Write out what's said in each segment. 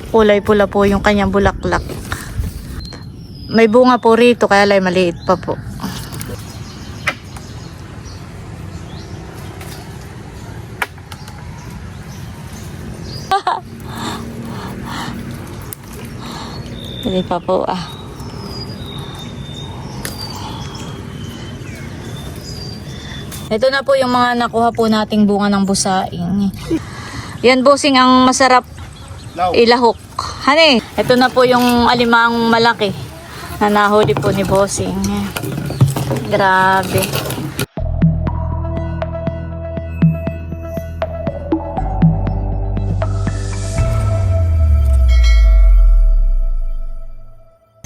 Kulay pula po yung kanyang bulaklak. May bunga po rito kaya lang maliit pa po. Hindi pa po Ito na po yung mga nakuha po nating bunga ng busaing. Yan bossing ang masarap ilahok. Hani, ito na po yung alimang malaki na nahuli po ni bossing. Grabe.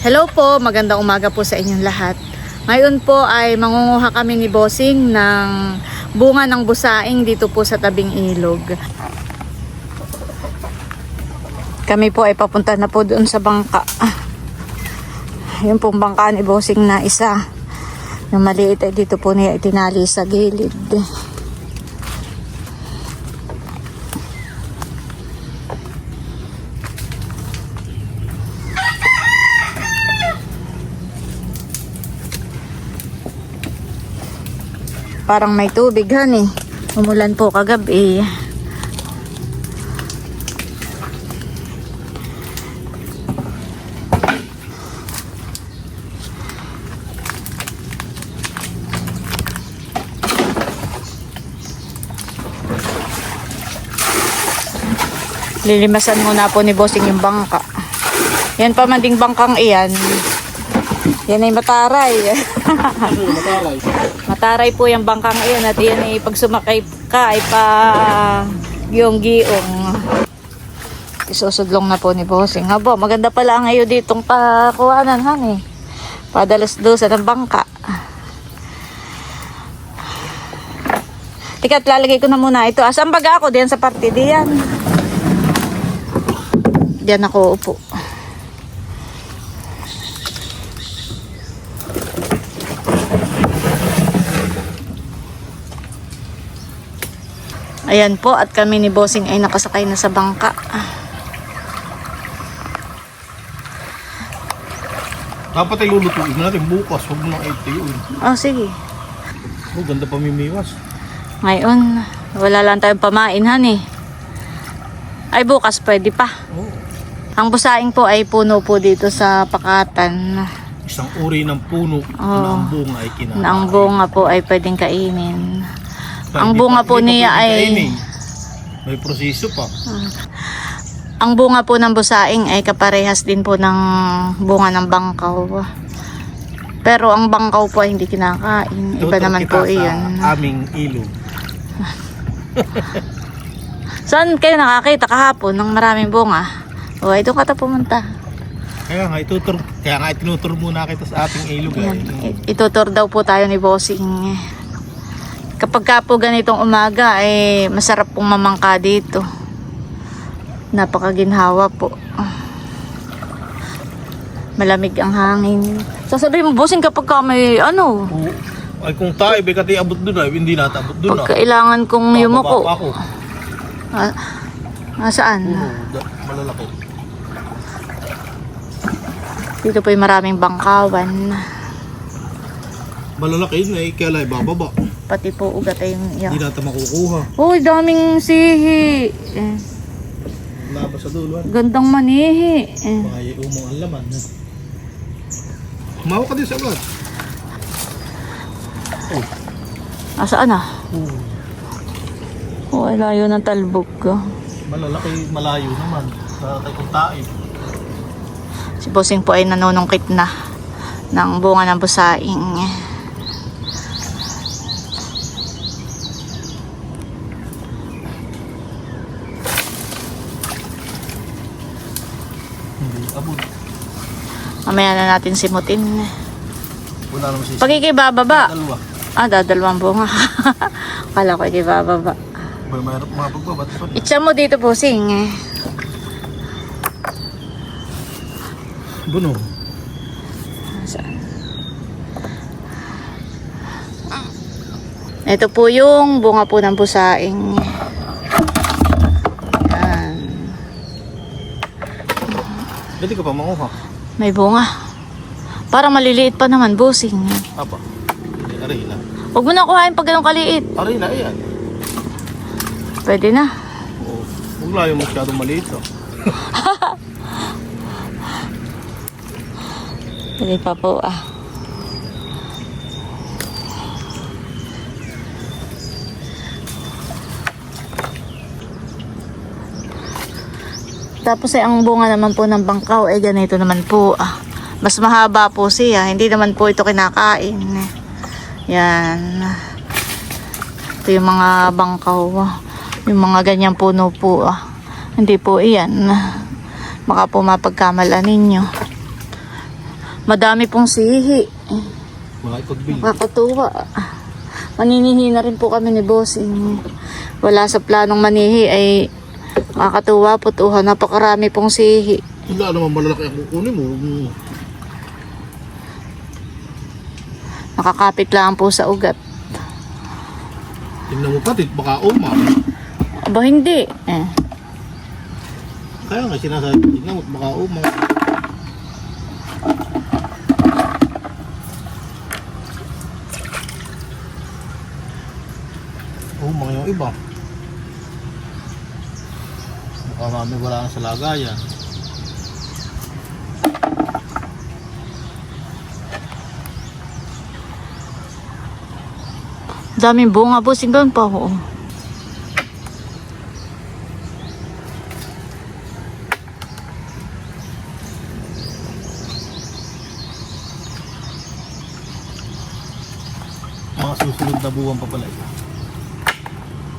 Hello po, magandang umaga po sa inyong lahat. Ngayon po ay mangunguha kami ni bossing ng bunga ng busaing dito po sa tabing ilog. Kami po ay papunta na po doon sa bangka. Yung pong bangka ni bossing na isa. Yung maliit ay dito po niya itinali sa gilid. Parang may tubig han Umulan po kagabi. Lilimasan muna po ni bossing yung bangka. Yan pa man ding bangkang iyan. Yan ay mataray. Mataray po yung bangkang iyan at yan ay pag sumakay ka ay pa giyong-giyong. Isusudlong na po ni bossing. Abo, maganda pala ang iyo ditong pakuhanan Padalas-dusa ng bangka. Tikat, lalagay ko na muna ito. Asan baga ako? Diyan sa parte diyan. Diyan ako upo. Ayan po, at kami ni bossing ay nakasakay na sa bangka. Dapat ay lulutuin natin bukas, huwag mo nang itiyon. Oh, sige. Oh, ganda pamimiwas. Ngayon, wala lang tayong pamain Ay bukas pwede pa. Oh. Ang busaing po ay puno po dito sa Pakatan. Isang uri ng puno na ang bunga ay kinakain. Na ang bunga po ay pwedeng kainin. Ang Hindi bunga pa- po hindi niya pa pwedeng ay kainin. May proseso pa. ang bunga po ng busaing ay kaparehas din po ng bunga ng bangkaw. Pero ang bangkaw po ay hindi kinakain. Iba Tutok naman kita po sa iyon. aming ilog. Saan kayo nakakita kahapon ng maraming bunga? O, ito ka ta pumunta. Kaya nga itinutur muna kita sa ating ilog. Ayan. Itutur daw po tayo ni bossing. Kapag ka po ganitong umaga ay masarap pong mamangka dito. Napakaginhawa po. Malamig ang hangin. Sasabihin mo bossing kapag ka may Ay kung tayo, kati abot doon hindi natabot doon. pag kailangan kong yumuko. Bababa pa ako. Saan? Malalaki. Dito po yung maraming bangkawan. Malalaki yun kaya lang bababa. Pati po ugat ay Hindi natin makukuha. Uy, daming sihi. Labas sa dulo. Gandang manihi. Mga umong ang laman. Humawa ka din sa ugat. Asaan Oh, ay layo ng talbog ko. Malalaki, malayo naman. Sa kung tayo. Si bossing po ay nanunungkit na ng bunga ng busaing. Hindi abot. Mamaya na natin simutin. Wala naman siya. Pagkikibababa. Dalawa. Dalawang bunga. Kala ko ikibababa. Mayroon mga pagbabat pa rin. Itsa mo dito bossing. Buno. Saan? Ito po yung bunga po ng busaing. Yan. Pwede ka pa manguha. May bunga. Parang maliliit pa naman, bossing. Apa. Arena. Huwag mo na kuhain pag ganun kaliit. Arena, ayan. Pwede na. Oo. Huwag lang yung masyadong maliit. Oh. Pwede pa po Tapos ay ang bunga naman po ng bangkaw ay ganito naman po Mas mahaba po siya. Hindi naman po ito kinakain. Yan. Ito yung mga bangkaw. Yung mga ganyang puno po Hindi po iyan. Baka po mapagkamala ninyo. Madami pong sihi. Mga ipagbili. Nakakatuwa. Maninihi na rin po kami ni Bossing. Wala sa planong manihi ay nakakatuwa po. Napakarami pong sihi. Wala naman malalaki ang kukunin mo. Nakakapit lang po sa ugat. Tingnan mo pati, baka uma. Aba hindi. Kaya nga sinasabi, tingnan mo, baka uma. Uma yung iba. Baka mami wala na sa lagayan. Daming bunga Bossing doon pa Mga susunod na buwan pa pala ito.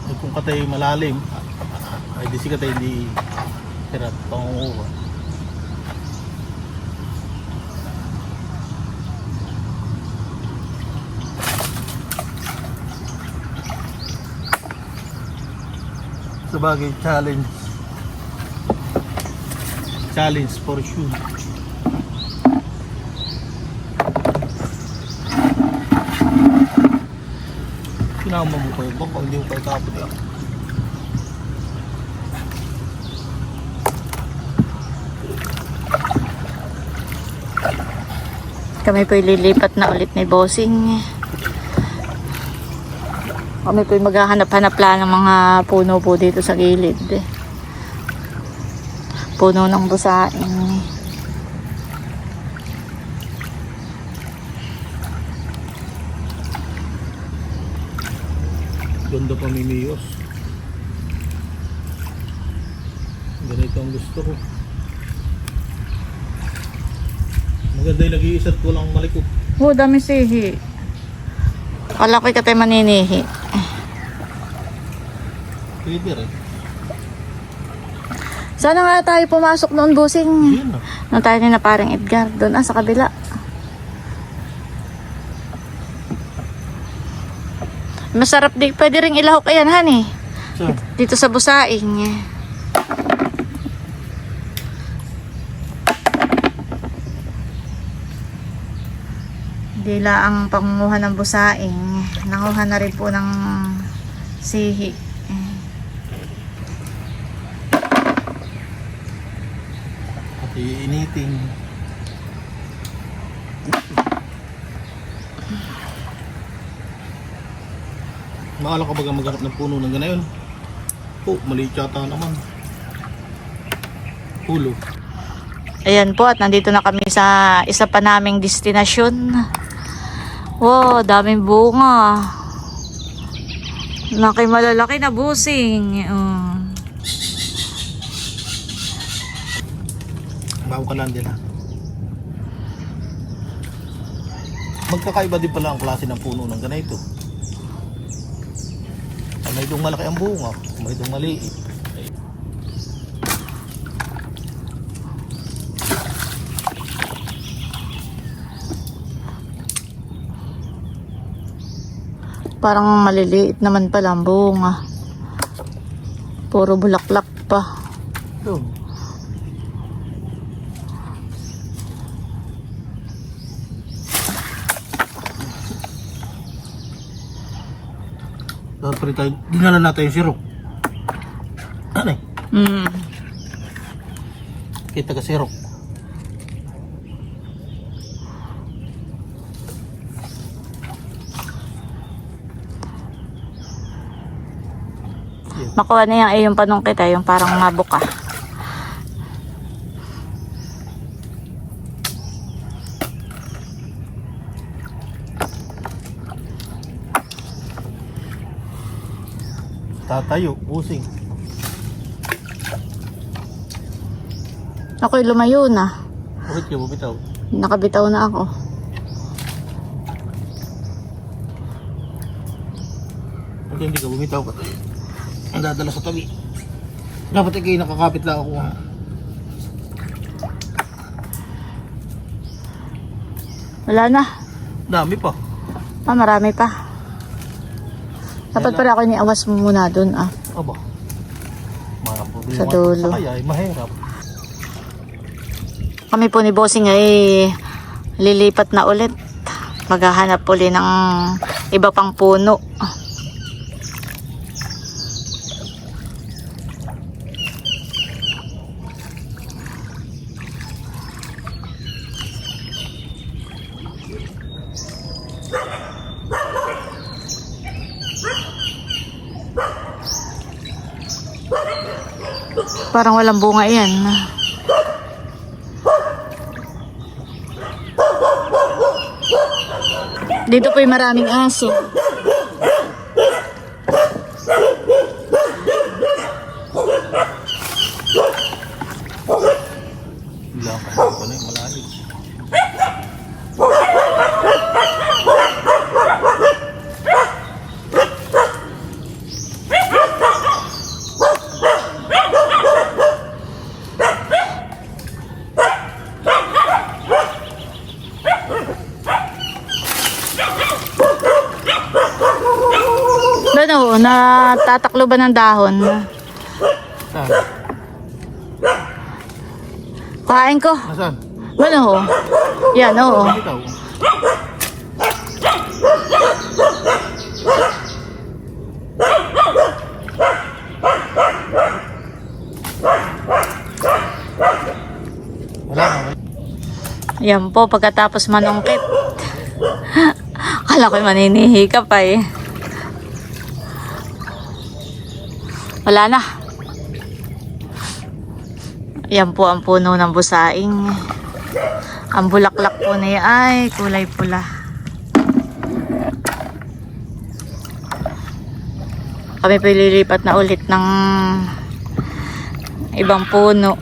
Ay kung katay malalim, ay di si katay hindi hirap pangunguha. Sabagay, challenge for sure. Sinama mo kayo ba kung hindi mo kayo tapos lang? Kami po lilipat na ulit ni Bossing. Kami po maghahanap-hanap lang ng mga puno po dito sa gilid. Puno ng busaing. Ganda pa mimiyos. Ganito ang gusto ko. Maganda yung nag-iisat ko lang malikot. Dami sihi. Kala ko'y katay maninihi. Pwede rin. Sana nga tayo pumasok noon, Bossing. Yan na. Nung tayo ni na parang Edgar. Doon sa kabila. Masarap din. Pwede rin ilahok ayan, honey. So, Dito sa busaing. Hindi lang ang pangunguha ng busaing. Nakuha na rin po ng sihi. pati initing. Maala ka baga maghanap ng puno ng ganayon? Oh, maliit yata naman. Pulo. Ayan po, at nandito na kami sa isa pa naming destinasyon. Wow, daming bunga. Malalaki na Bossing. Bago ka lang din ha. Magkakaiba din pala ang klase ng puno ng ganito. May itong malaki ang bunga, may itong maliit. Parang maliliit naman pala ang bunga. Puro bulaklak pa. Doon. Dapat pa rin tayo, dinala natin yung sirok. Ano eh? Kita ka sirok. Makuha na yan ay yung panungkit ay yung parang mabuka. Tatayo, busing. Ako'y lumayo na. Bakit kayo bumitaw? Nakabitaw na ako. Bakit hindi ka bumitaw ka tayo? Ang dadala sa tabi. Dapat kayo nakakapit lang ako. Ha? Wala na. Dami pa. Marami pa. Dapat pala ako iniawas mo muna dun Aba. Mga problema Sa dulo. Sa kaya ay mahirap. Kami po ni Bossing ay lilipat na ulit. Maghahanap ulit ng iba pang puno. Parang walang bunga yan. Dito po yung maraming aso. Bilang ka pa na yung malalim. Ano, natataklo ba ng dahon? Saan? Kain ko. Nasaan? Ano ho? Yan, oo. Bumitaw. Wala na. Yan po, pagkatapos manungkit. Akala ko'y maninihi ka pa eh. Wala na. Yan po ang puno ng busaing. Ang bulaklak po niya ay kulay pula. Kami po lilipat na ulit ng ibang puno.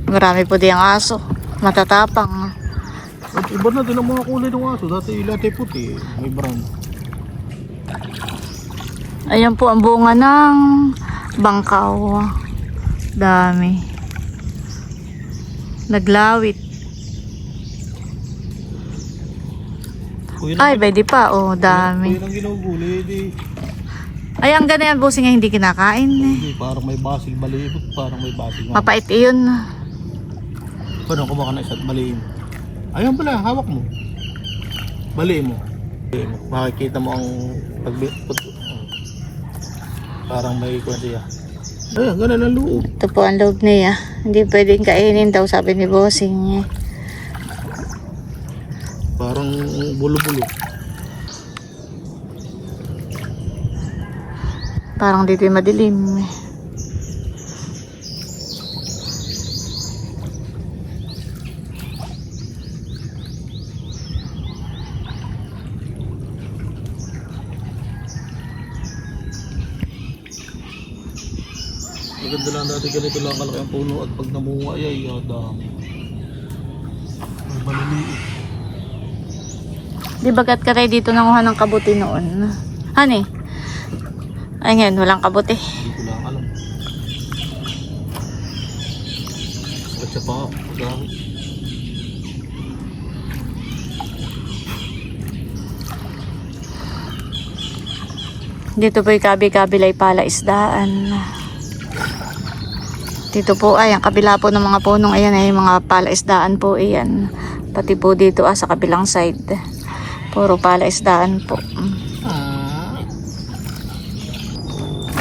Marami po diyang aso. Matatapang. At iba na din ang mga kulay ng aso. Dati ilate puti. May brown. Ayan po ang bunga ng bangkaw. Dami. Naglawit. Ay, pwede pa. Oh, dami. Kuya nang ginuguli. Di, Ay, ang ganyan Bossing nga hindi kinakain eh. di, parang may basil balibot. Parang may basil. Mapait iyon. Paano ko baka na isa't baliin? Ayun pala, hawak mo. Baliin mo. Baliin mo. Makikita mo ang pagbipot. Parang may kuwan siya. Ayan, ganun ang loob. Ito po ang loob niya. Hindi pwedeng kainin daw sabi ni Bossing. Parang bulo-bulo. Parang dito yung madilim. Maganda lang dati ganito lang kalaki ang puno at pag namunga ay dami. May maliliit. Di bagat ka tayo dito nanguha ng kabuti noon? Hani? Ay ngayon, walang kabuti. Hindi ko lang alam. At siya pa ako. Dami. Dito po yung kabi-kabilay pala isdaan. Dito po ay ang kabila po ng mga punong ayan ay mga palaisdaan po iyan. Pati po dito sa kabilang side. Puro palaisdaan po.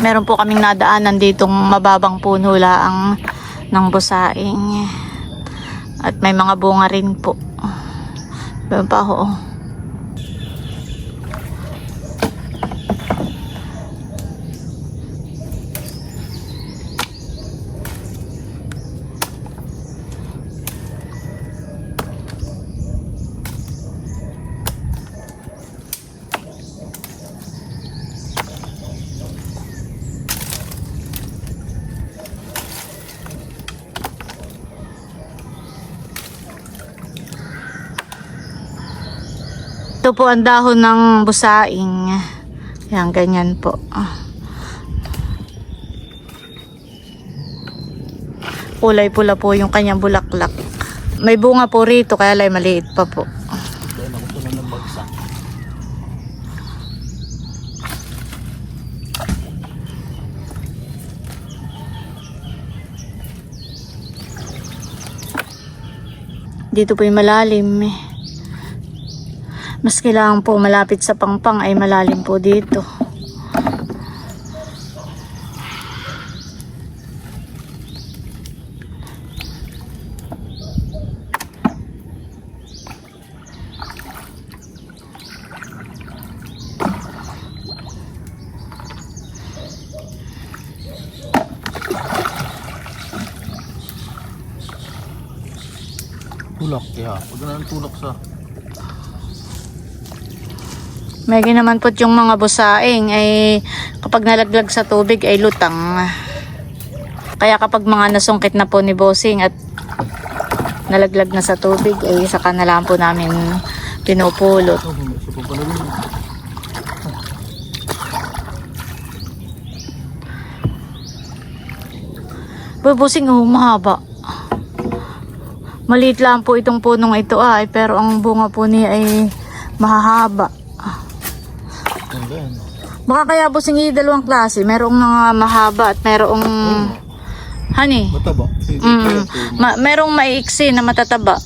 Meron po kaming nadaanan ditong mababang puno laang ng busaing. At may mga bunga rin po. Meron pa ho. Ito po ang dahon ng busaing. Yan, ganyan po. Kulay pula po yung kanyang bulaklak. May bunga po rito, kaya lang maliit pa po. Dahil ako ito ng bagsak. Dito po yung malalim. Mas kailangan po malapit sa pangpang ay malalim po dito. Tulak, kaya. Pag na tulak sa... May naman po yung mga busaing ay kapag nalaglag sa tubig ay lutang. Kaya kapag mga nasungkit na po ni bossing at nalaglag na sa tubig ay saka na lang po namin pinupulot. Oh, isa pa pala rin. Bossing, oh, mahaba. Maliit lang po itong punong ito ay pero ang bunga po niya ay mahahaba. Ayan. Baka kaya bossing dalawang klase. Merong mga mahaba at merong honey. Mataba. Merong maiiksi na matataba.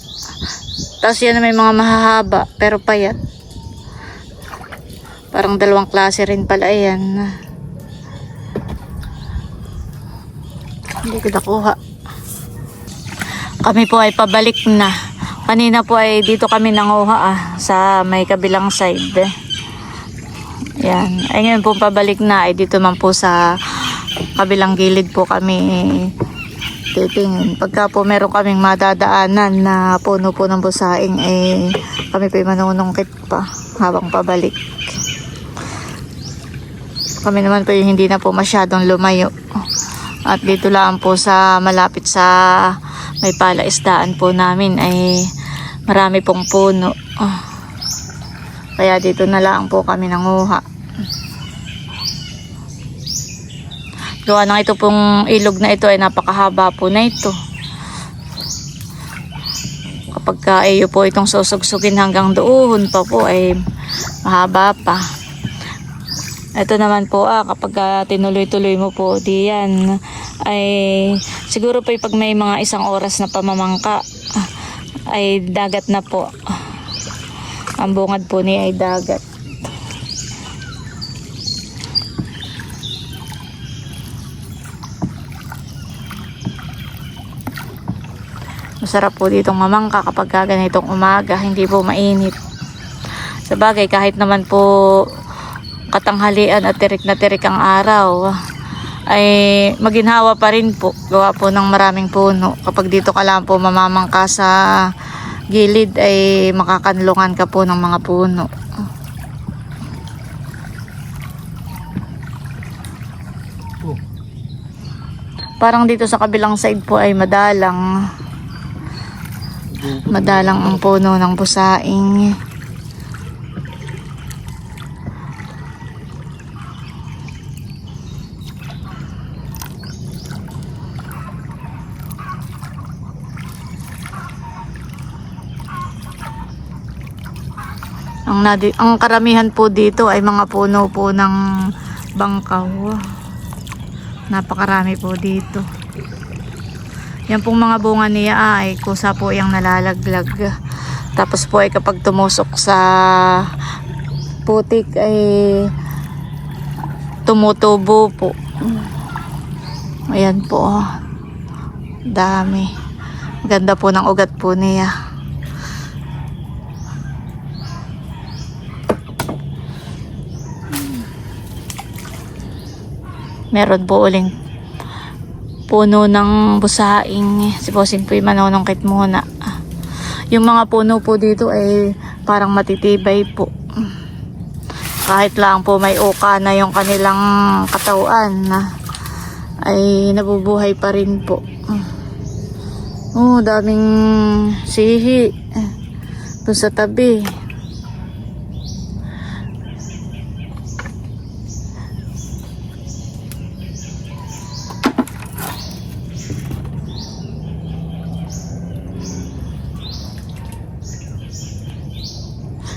Tapos yan na may mga mahahaba pero payat. Parang dalawang klase rin pala yan. Hindi ko nakuha. Kami po ay pabalik na. Kanina po ay dito kami nanguha sa may kabilang side. Yan. Ay ngayon po pabalik na. Ay dito man po sa kabilang gilid po kami titingin. Pagka po meron kaming madadaanan na puno po ng busaing kami po ay manunungkit pa habang pabalik. Kami naman po yung hindi na po masyadong lumayo. At dito lang po sa malapit sa may palaisdaan po namin ay marami pong puno. Kaya dito na lang po kami nanguha. Gawa ng ito pong ilog na ito ay napakahaba po na ito. Kapag kayo po itong susugsugin hanggang doon pa po ay mahaba pa. Ito naman po kapag tinuloy-tuloy mo po diyan ay siguro po pag may mga isang oras na pamamangka ay dagat na po. Ang bungad po niya ay dagat. Masarap po ditong mamangka kapag ganitong umaga, hindi po mainit. Sabagay kahit naman po katanghalian at tirik na tirik ang araw ay maginhawa pa rin po gawa po ng maraming puno. Kapag dito ka lang po mamamangka sa gilid ay makakanlungan ka po ng mga puno. Parang dito sa kabilang side po ay madalang ang puno ng busaing. Ang karamihan po dito ay mga puno po ng bangkaw. Napakarami po dito. Yan pong mga bunga niya ay kusa po yung nalalaglag. Tapos po ay kapag tumusok sa putik ay tumutubo po. Ayan po. Dami. Ganda po ng ugat po niya. Meron po uling puno ng busaing. Si Bossing po manonongkit muna. Yung mga puno po dito ay parang matitibay po. Kahit lang po may uka na yung kanilang katawan ay nabubuhay pa rin po. Oh, daming sihi doon sa tabi.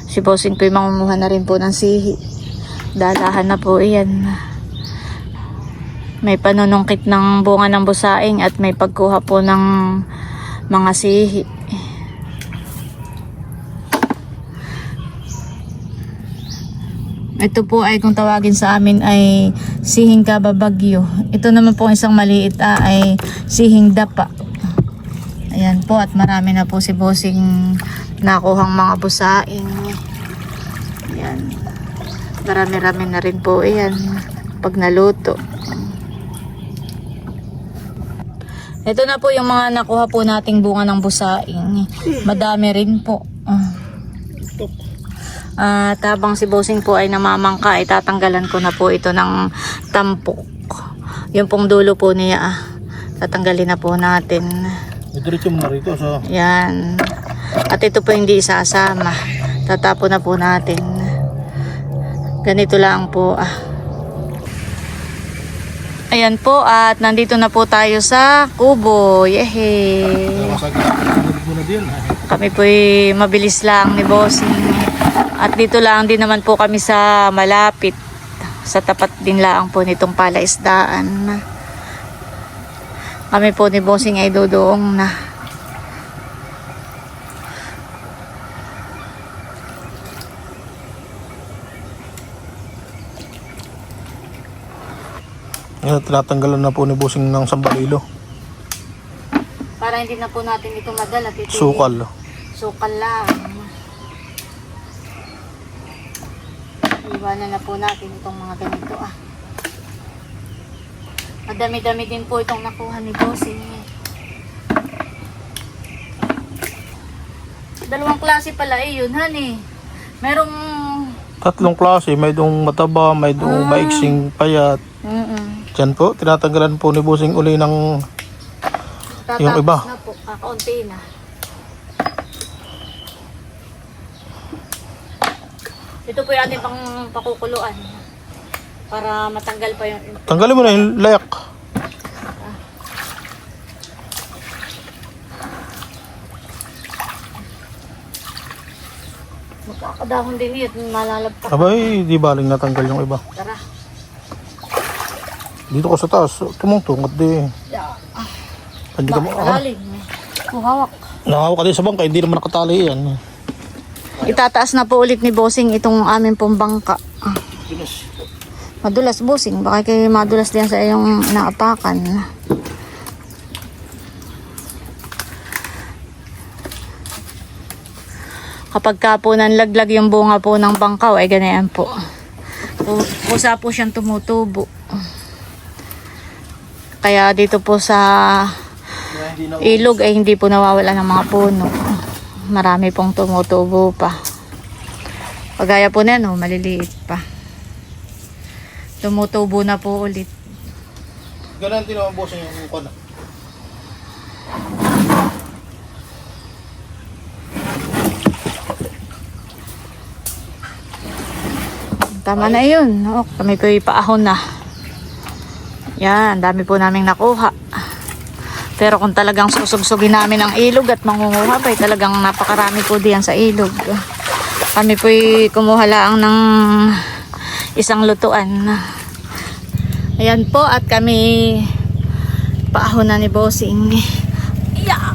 Si Bossing po mangunguha na rin po ng sihi. Dalahan na po iyan. May panunungkit ng bunga ng busaing at may pagkuha po ng mga sihi. Ito po ay kung tawagin sa amin ay sihing kababagyo. Ito naman po isang maliit ay sihing dapa. Ayan po at marami na po si Bossing nakuhang mga busaing. Ayan. Marami-rami na rin po yan pag naluto. Ito na po yung mga nakuha po nating bunga ng busaing. Madami rin po. Habang si Bossing po ay namamangka, ay tatanggalan ko na po ito ng tampok. Yung pong dulo po niya, tatanggalin na po natin. Diretso mo na rito sa... Yan. At ito po hindi isasama. Tatapo na po natin. Ganito lang po. Ayan po at nandito na po tayo sa kubo. Yehey! Kami po mabilis lang ni Bossing. At dito lang din naman po kami sa malapit. Sa tapat din lang po nitong palaisdaan. Kami po ni Bossing ay dodoong na. Tinatanggalan na po ni Bossing ng sambalilo. Para hindi na po natin ito madala. Sukal. Sukal lang. Iwanan na po natin itong mga ganito Madami-dami din po itong nakuha ni Bossing. Dalawang klase pala yun, honey. Merong... Tatlong klase. May doong mataba, may doong maiksing payat. Diyan po, tinatanggalan po ni Bossing uli ng yung iba. Na po, kaunti na. Ito po yung ating pang pakukuluan. Para matanggal pa yung... Tanggalin mo na yung layak. Magkakadahon din yun, malalabta. Abay, di baling natanggal yung iba. Tara. Dito ko sa taas, tumungtong at di. Hindi ka mo. Malalim. Hawak. Nakahawak ka din sa bangka, hindi naman nakatali yan. Itataas na po ulit ni Bossing itong aming pong bangka. Madulas, Bossing. Baka kayo madulas din sa iyong inaapakan. Kapag ka po nanlaglag yung bunga po ng bangkaw, ay ganyan po. Kusa po siyang tumutubo. Kaya dito po sa ilog ay hindi po nawawala ng mga puno. Marami pong tumutubo pa. Pagaya po na maliliit pa. Tumutubo na po ulit. Ganun din naman Bossing yung mukha na. Tama na yun. Kami po ipaahon na. Yan, dami po naming nakuha. Pero kung talagang susubsugin namin ang ilog at mangunguha pa, talagang napakarami po diyan sa ilog. Kami po kumuha lang ng isang lutuan. Ayan po at kami paahon na ni Bossing. Yeah.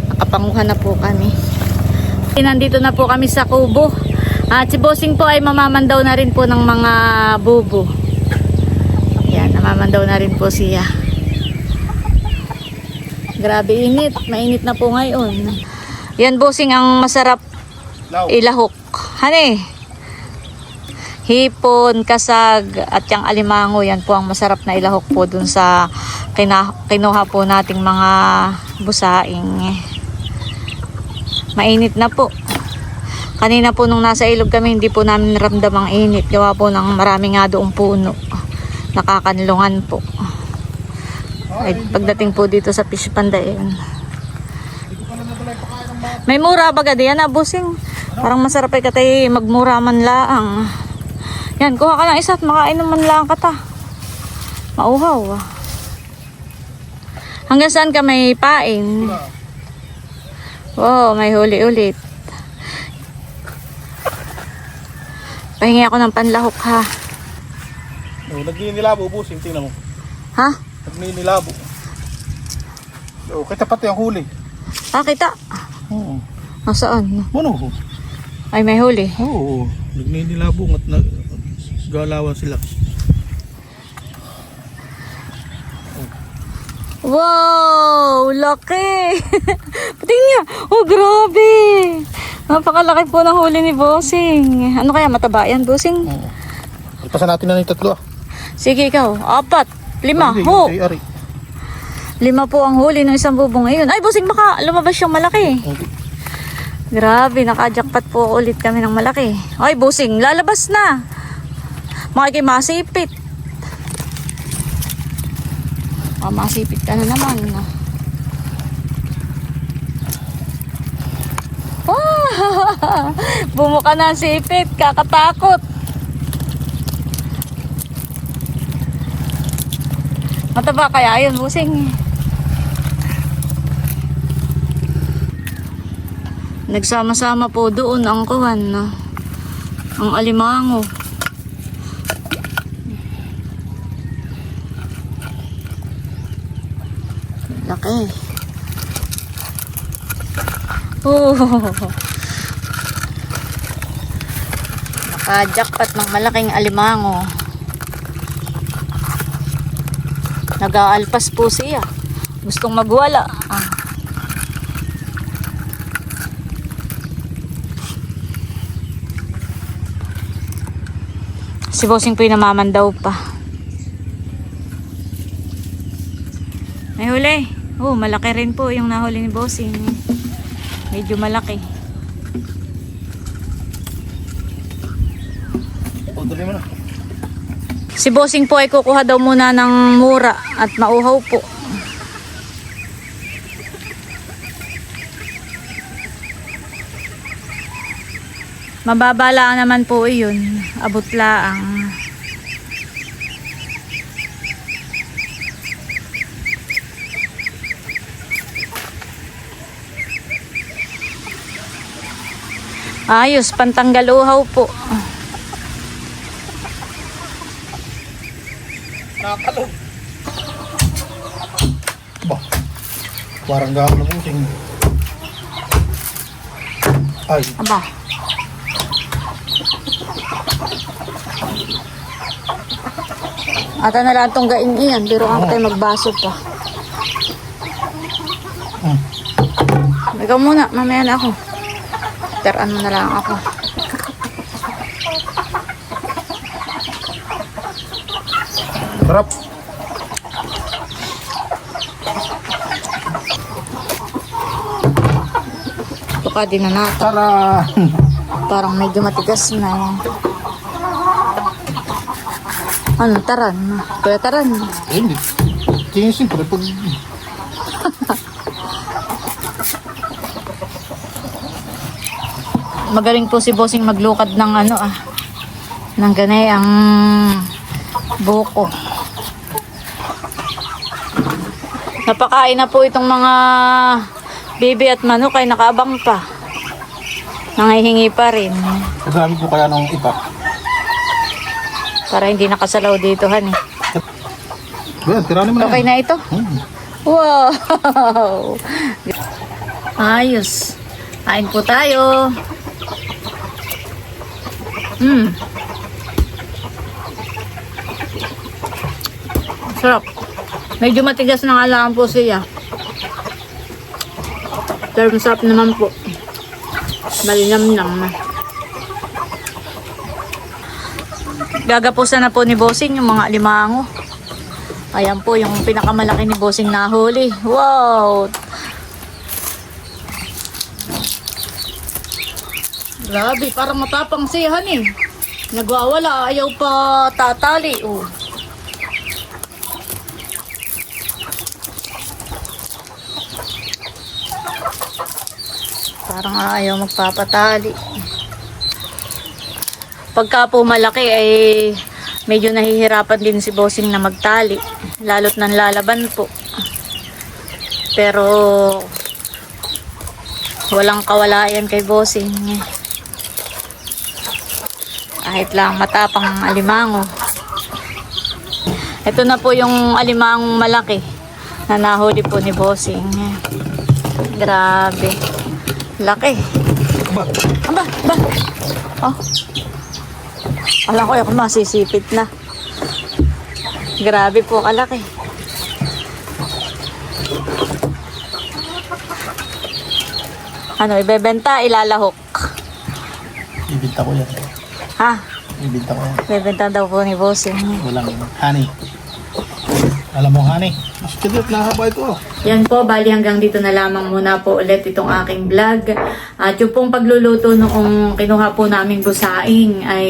Nakapanguha na po kami. Nandito na po kami sa kubo. At si Bossing po ay mamamandaw na rin po ng mga bubo. Yan, namamandaw na rin po siya. Grabe init. Mainit na po ngayon. Yan bossing ang masarap ilahok. Hani? Hipon, kasag, at yung alimango. Yan po ang masarap na ilahok po dun sa kinuha po nating mga busaing. Mainit na po. Kanina po nung nasa ilog kami, hindi po namin ramdam ang init. Gawa po ng marami nga doong puno. Nakakanlungan po. Ay, pagdating po dito sa Fish Panda, yan. May mura baga diyan na busing. Parang masarap ay katay magmura man laang. Yan, kuha ka ng isa at makainom man laang kata. Mauhaw. Hanggang saan ka may pain? Wow, may huli ulit. Pahingi ako ng panlahok ha. Nagninilabo, busing. Tingnan mo. Ha? Nagninilabo. Kita pati ang huli. Kita. Oo. Nasaan? Ano? Ay, may huli. Oo. Nagninilabo at naggalawan sila. Wow! Laki! Patingin niya! Oh, grabe! Napakalaki po ng huli ni Bossing. Ano kaya? Mataba yan, Bossing? Oo. Ipasan natin na ng tatlo ah. Sige ikaw. 4, 5. Ho! Ay, ari. 5 po ang huli ng isang bubong ngayon. Ay, Bossing, baka lumabas yung malaki. Okay. Grabe, naka-jackpot po ulit kami ng malaki. Ay, Bossing, lalabas na. Makikimasipit. Masipit ka na naman. Bumuka na ang sipit. Kakatakot. Mataba kaya yun, Busing. Nagsama-sama po doon ang kuwan. Ang alimango. Laki. Oh. Naka-jackpot ng malaking alimango. Nag-aalpas po siya. Gustong magwala. Si Bossing po yung namamandaw pa. May huli. Oh, malaki rin po yung nahuli ni Bossing. Medyo malaki. Dali mo na. Si Bossing po ay kukuha daw muna ng mura at mauhaw po. Mababala naman po iyon. Abot laang. Ayos, pantanggal uhaw po. Nakakalog. Bah, parang gawin na busing. Ay. Aba. Ata na lang itong gain iyan. Biro ka tayo magbaso pa. Ikaw muna, mamaya na ako. Teraan mo na lang ako. Sarap. Baka din na nata. Tara. Parang medyo matigas na yan. Ano, taran? Kuya taran. Eh, hindi. Tingin siyempre pag... Magaling po si Bossing maglukad ng ano ng ganay ang buko. Napakain na po itong mga bibi at manok ay nakaabang pa. Nangihingi pa rin. Sabi ko kaya nung ipa. Para hindi nakasalaw dito, han. Yan, tiranin mo na. Okay na ito? Wow! Ayos. Kain po tayo. Sarap. Medyo matigas na nga lang po siya. Pero masarap naman po. Malinamnam. Gagapusan na po ni Bossing yung mga alimango. Ayan po yung pinakamalaki ni Bossing na huli. Wow! Grabe, parang matapang siya eh. Nagwawala, ayaw pa tatali. Oh. Parang ayaw magpapatali. Pagka po malaki ay medyo nahihirapan din si Bossing na magtali. Lalo't nang lalaban po. Pero walang kawalayan kay Bossing. Kahit lang matapang ang alimango. Ito na po yung alimangong malaki na nahuli po ni Bossing. Grabe. Laki. Aba, aba. Oh. Alam ko yung masisipit na. Grabe po kalaki. Ano, ibebenta, ilalahok. Ibinta ko yan. Ha? Ibinta ko yan. Ibebenta daw po ni Bossing. Walang honey. Alam mo honey? Mas kadit na haba ito. Yan po, bali hanggang dito na lamang muna po ulit itong aking vlog. At yung pong pagluluto noong kinuha po naming busaing ay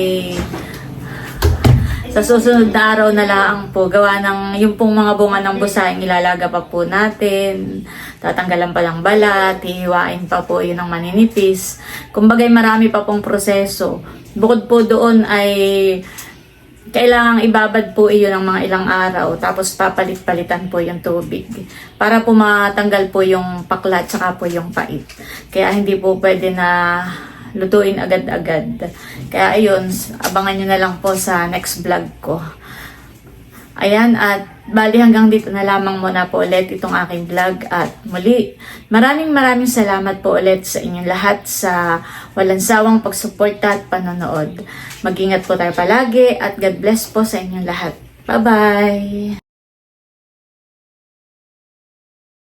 sa susunod na araw na lang po. Gawa ng yung pong mga bunga ng busaing ilalaga pa po natin. Tatanggalan pa lang balat, hihiwain pa po yun ng maninipis. Kumbagay marami pa pong proseso. Bukod po doon ay kailangang ibabad po iyon ng mga ilang araw, tapos papalit-palitan po yung tubig para po matanggal po yung pakla at saka po yung pait. Kaya hindi po pwede na lutuin agad-agad. Kaya ayun, abangan nyo na lang po sa next vlog ko. Ayan, at bali hanggang dito na lamang muna po ulit itong aking vlog. At muli, maraming salamat po ulit sa inyong lahat sa walang sawang pagsuporta at panonood. Mag-ingat po tayo palagi at God bless po sa inyong lahat. Bye-bye!